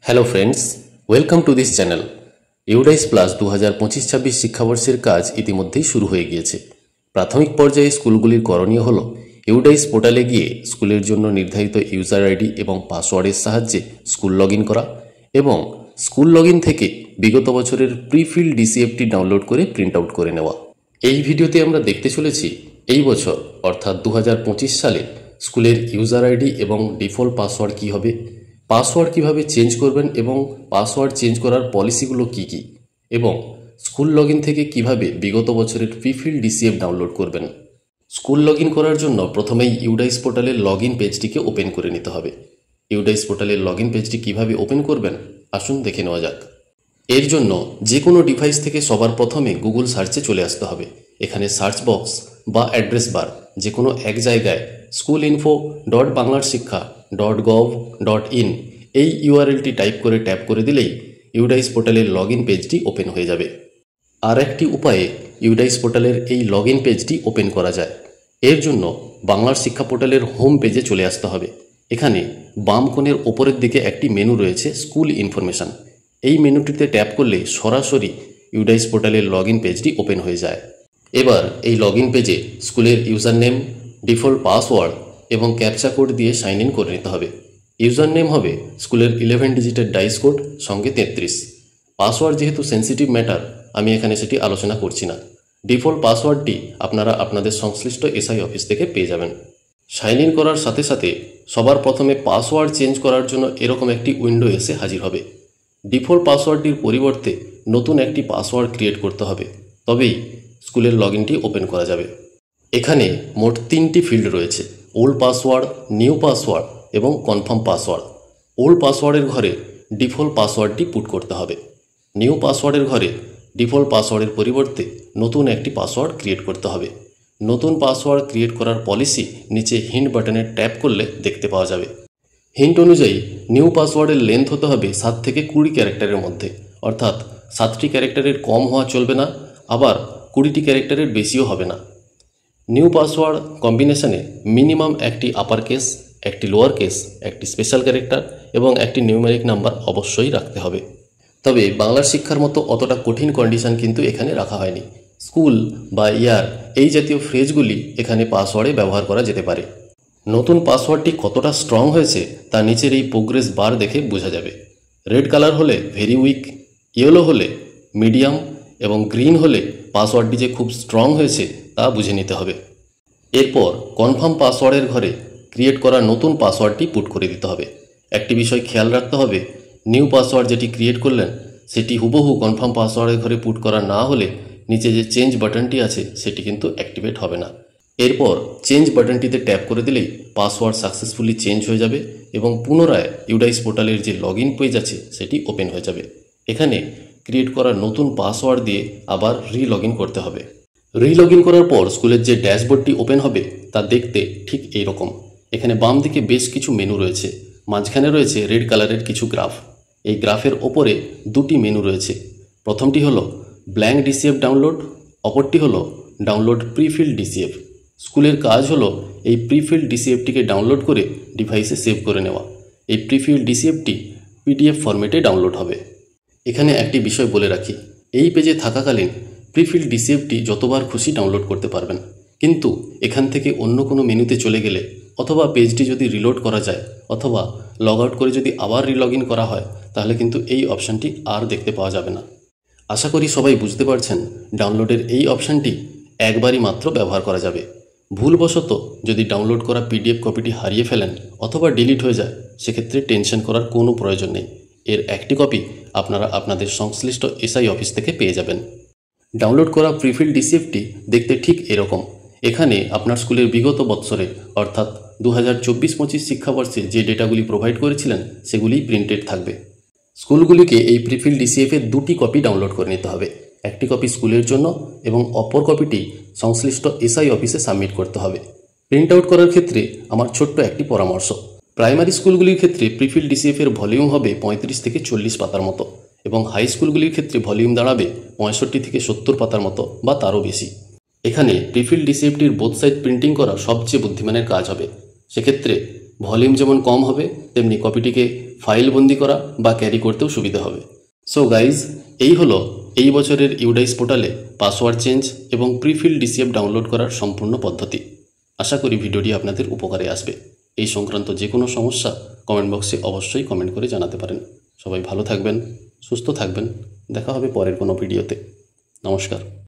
Hello friends, welcome to this channel. UDISE plus 2025-26 শিক্ষাবর্ষের কাজ ইতিমধ্যেই শুরু হয়ে গিয়েছে। প্রাথমিক পর্যায়ে স্কুলগুলির করণীয় হল ইউডাইস পোর্টালে গিয়ে স্কুলের জন্য নির্ধারিত ইউজার আইডি এবং পাসওয়ার্ডের সাহায্যে স্কুল লগ ইন করা এবং স্কুল লগ ইন থেকে বিগত বছরের প্রিফিল্ড ডিসিএফটি ডাউনলোড করে প্রিন্ট আউট করে নেওয়া। এই ভিডিওতে আমরা দেখতে চলেছি এই বছর অর্থাৎ 2025 সালে স্কুলের ইউজার আইডি এবং ডিফল্ট পাসওয়ার্ড কী হবে, পাসওয়ার্ড কিভাবে চেঞ্জ করবেন এবং পাসওয়ার্ড চেঞ্জ করার পলিসিগুলো কি কি, এবং স্কুল লগ ইন থেকে কিভাবে বিগত বছরের প্রিফিল্ড ডিসিএফ ডাউনলোড করবেন। স্কুল লগ ইন করার জন্য প্রথমেই ইউডাইস পোর্টালের লগ ইন পেজটিকে ওপেন করে নিতে হবে। ইউডাইস পোর্টালের লগ ইন পেজটি কীভাবে ওপেন করবেন আসুন দেখে নেওয়া যাক। এর জন্য যে কোনো ডিভাইস থেকে সবার প্রথমে গুগল সার্চে চলে আসতে হবে। এখানে সার্চ বক্স বা অ্যাড্রেস বার যে কোনো এক জায়গায় schoolinfo.banglarshikha.gov.in এই ইউআরএলটি টাইপ করে ট্যাপ করে দিলেই ইউডাইস পোর্টালের লগ ইন পেজটি ওপেন হয়ে যাবে। আর একটি উপায়ে ইউডাইস পোর্টালের এই লগ ইন পেজটি ওপেন করা যায়। এর জন্য বাংলার শিক্ষা পোর্টালের হোম পেজে চলে আসতে হবে। এখানে বাম কোণের ওপরের দিকে একটি মেনু রয়েছে স্কুল ইনফরমেশান। এই মেনুটিতে ট্যাপ করলে সরাসরি ইউডাইস পোর্টালের লগ ইন পেজটি ওপেন হয়ে যায়। এবার এই লগ ইন পেজে স্কুলের ইউজার নেম, ডিফল্ট পাসওয়ার্ড এবং ক্যাপচা কোড দিয়ে সাইন ইন করে নিতে হবে। ইউজার নেম হবে স্কুলের 11 ডিজিটের ডাইস কোড সঙ্গে 33। পাসওয়ার্ড যেহেতু সেন্সিটিভ ম্যাটার, আমি এখানে সেটি আলোচনা করছি না। ডিফল্ট পাসওয়ার্ডটি আপনারা আপনাদের সংশ্লিষ্ট এসআই অফিস থেকে পেয়ে যাবেন। সাইন ইন করার সাথে সাথে সবার প্রথমে পাসওয়ার্ড চেঞ্জ করার জন্য এরকম একটি উইন্ডো এসে হাজির হবে। ডিফল্ট পাসওয়ার্ডটির পরিবর্তে নতুন একটি পাসওয়ার্ড ক্রিয়েট করতে হবে, তবেই স্কুলের লগ ইনটি ওপেন করা যাবে। এখানে মোট 3টি ফিল্ড রয়েছে: ওল্ড পাসওয়ার্ড, নিউ পাসওয়ার্ড এবং কনফার্ম পাসওয়ার্ড। ওল্ড পাসওয়ার্ডের ঘরে ডিফল্ট পাসওয়ার্ডটি পুট করতে হবে। নিউ পাসওয়ার্ডের ঘরে ডিফল্ট পাসওয়ার্ডের পরিবর্তে নতুন একটি পাসওয়ার্ড ক্রিয়েট করতে হবে। নতুন পাসওয়ার্ড ক্রিয়েট করার পলিসি নিচে হিন্ট বাটনে ট্যাপ করলে দেখতে পাওয়া যাবে। হিন্ট অনুযায়ী নিউ পাসওয়ার্ডের লেন্থ হতে হবে 7 থেকে 20 ক্যারেক্টারের মধ্যে, অর্থাৎ 7টি ক্যারেক্টারের কম হওয়া চলবে না, আবার 20টি ক্যারেক্টারের বেশিও হবে না। নিউ পাসওয়ার্ড কম্বিনেশনে মিনিমাম একটি আপার কেস, একটি লোয়ার কেস, একটি স্পেশাল ক্যারেক্টার এবং একটি নিউমেরিক নাম্বার অবশ্যই রাখতে হবে। তবে বাংলার শিক্ষার মতো অতটা কঠিন কন্ডিশন কিন্তু এখানে রাখা হয়নি। স্কুল বা ইয়ার এই জাতীয় ফ্রেজগুলি এখানে পাসওয়ার্ডে ব্যবহার করা যেতে পারে। নতুন পাসওয়ার্ডটি কতটা স্ট্রং হয়েছে তা নিচের এই প্রোগ্রেস বার দেখে বোঝা যাবে। রেড কালার হলে ভেরি উইক, ইয়েলো হলে মিডিয়াম এবং গ্রিন হলে পাসওয়ার্ডটি যে খুব স্ট্রং হয়েছে তা বুঝে নিতে হবে। এরপর কনফার্ম পাসওয়ার্ডের ঘরে ক্রিয়েট করা নতুন পাসওয়ার্ডটি পুট করে দিতে হবে। একটি বিষয় খেয়াল রাখতে হবে, নিউ পাসওয়ার্ড যেটি ক্রিয়েট করলেন সেটি হুবহু কনফার্ম পাসওয়ার্ডের ঘরে পুট করা না হলে নিচে যে চেঞ্জ বাটনটি আছে সেটি কিন্তু অ্যাক্টিভেট হবে না। এরপর চেঞ্জ বাটনটিতে ট্যাপ করে দিলেই পাসওয়ার্ড সাকসেসফুলি চেঞ্জ হয়ে যাবে এবং পুনরায় ইউডাইস পোর্টালের যে লগ ইন পেজ আছে সেটি ওপেন হয়ে যাবে। এখানে ক্রিয়েট করা নতুন পাসওয়ার্ড দিয়ে আবার রি-লগ ইন করতে হবে। রি-লগ ইন করার পর স্কুলের যে ড্যাশবোর্ডটি ওপেন হবে তা দেখতে ঠিক এই রকম। এখানে বাম দিকে বেশ কিছু মেনু রয়েছে, মাঝখানে রয়েছে রেড কালারের কিছু গ্রাফ। এই গ্রাফের ওপরে 2টি মেনু রয়েছে। প্রথমটি হলো ব্ল্যাঙ্ক ডিসিএফ ডাউনলোড, অপরটি হলো ডাউনলোড প্রিফিল্ড ডিসিএফ। স্কুলের কাজ হলো এই প্রিফিল্ড ডিসিএফটিকে ডাউনলোড করে ডিভাইসে সেভ করে নেওয়া। এই প্রিফিল্ড ডিসিএফটি পিডিএফ ফরম্যাটে ডাউনলোড হবে। এখানে একটি বিষয় বলে রাখি, এই পেজে থাকাকালীন প্রিফিল্ড ডিসিএফটি যতবার খুশি ডাউনলোড করতে পারবেন, কিন্তু এখান থেকে অন্য কোনো মেনুতে চলে গেলে অথবা পেজটি যদি রিলোড করা যায় অথবা লগ আউট করে যদি আবার রি-লগ ইন করা হয় তাহলে কিন্তু এই অপশানটি আর দেখতে পাওয়া যাবে না। আশা করি সবাই বুঝতে পারছেন, ডাউনলোডের এই অপশানটি একবারই মাত্র ব্যবহার করা যাবে। ভুলবশত যদি ডাউনলোড করা পিডিএফ কপিটি হারিয়ে ফেলেন অথবা ডিলিট হয়ে যায় সেক্ষেত্রে টেনশন করার কোনো প্রয়োজন নেই। এর একটি কপি আপনারা আপনাদের সংশ্লিষ্ট এসআই অফিস থেকে পেয়ে যাবেন। ডাউনলোড করা প্রিফিল্ড ডিসিএফটি দেখতে ঠিক এরকম। এখানে আপনার স্কুলের বিগত বৎসরে অর্থাৎ 2024-25 শিক্ষাবর্ষে যে ডেটাগুলি প্রোভাইড করেছিলেন সেগুলিই প্রিন্টেড থাকবে। স্কুলগুলিকে এই প্রিফিল্ড ডিসিএফের 2টি কপি ডাউনলোড করে নিতে হবে। একটি কপি স্কুলের জন্য এবং অপর কপিটি সংশ্লিষ্ট এসআই অফিসে সাবমিট করতে হবে। প্রিন্ট আউট করার ক্ষেত্রে আমার ছোট্ট একটি পরামর্শ, প্রাইমারি স্কুলগুলির ক্ষেত্রে প্রিফিল্ড ডিসিএফের ভলিউম হবে 35 থেকে 40 পাতার মতো এবং হাই স্কুলগুলির ক্ষেত্রে ভলিউম দাঁড়াবে 65 থেকে 70 পাতার মতো বা তারও বেশি। এখানে প্রিফিল্ড ডিসিএফটির বোথ সাইড প্রিন্টিং করা সবচেয়ে বুদ্ধিমানের কাজ হবে। সেক্ষেত্রে ভলিউম যেমন কম হবে তেমনি কপিটিকে ফাইলবন্দি করা বা ক্যারি করতেও সুবিধা হবে। সো গাইজ, এই হলো এই বছরের ইউডাইস পোর্টালে পাসওয়ার্ড চেঞ্জ এবং প্রিফিল ডিসিএফ ডাউনলোড করার সম্পূর্ণ পদ্ধতি। আশা করি ভিডিওটি আপনাদের উপকারে আসবে। এই সংক্রান্ত যে কোনো সমস্যা কমেন্ট বক্সে অবশ্যই কমেন্ট করে জানাতে পারেন। সবাই ভালো থাকবেন, সুস্থ থাকবেন। দেখা হবে পরের কোনো ভিডিওতে। নমস্কার।